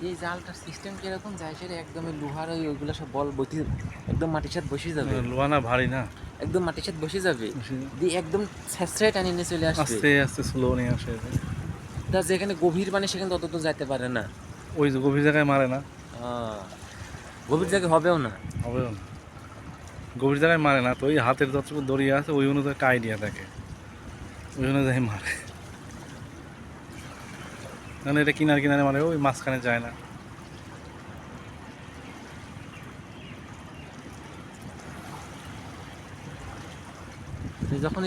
এই জালটার সিস্টেম কিরকম যায় সেটা একদমই লোহার ওইগুলো সব বল বসে একদম মাটির সাথে বসে যাবে, লোহা না ভারী না, একদম মাটির সাথে বসে যাবে, দিয়ে একদম ছ্যাঁচড়ায় টানি নিয়ে চলে আসবে। আস্তে আস্তে স্লো নিয়ে আসে। তা যেখানে গভীর পানি সেখানে তত তো যাইতে পারে না। ওই যে গভীর জায়গায় মারে না, আহ, গভীর জায়গায় হবেও না। হবেও না, গভীর জায়গায় মারে না, তো ওই হাতের যতটুকু দড়ি আছে ওই অনুযায়ী একটা আইডিয়া থাকে, ওই অনুযায়ী মারে। মানে এটা কিনারে কিনারে মারে, ওই মাঝখানে যায় না। যখন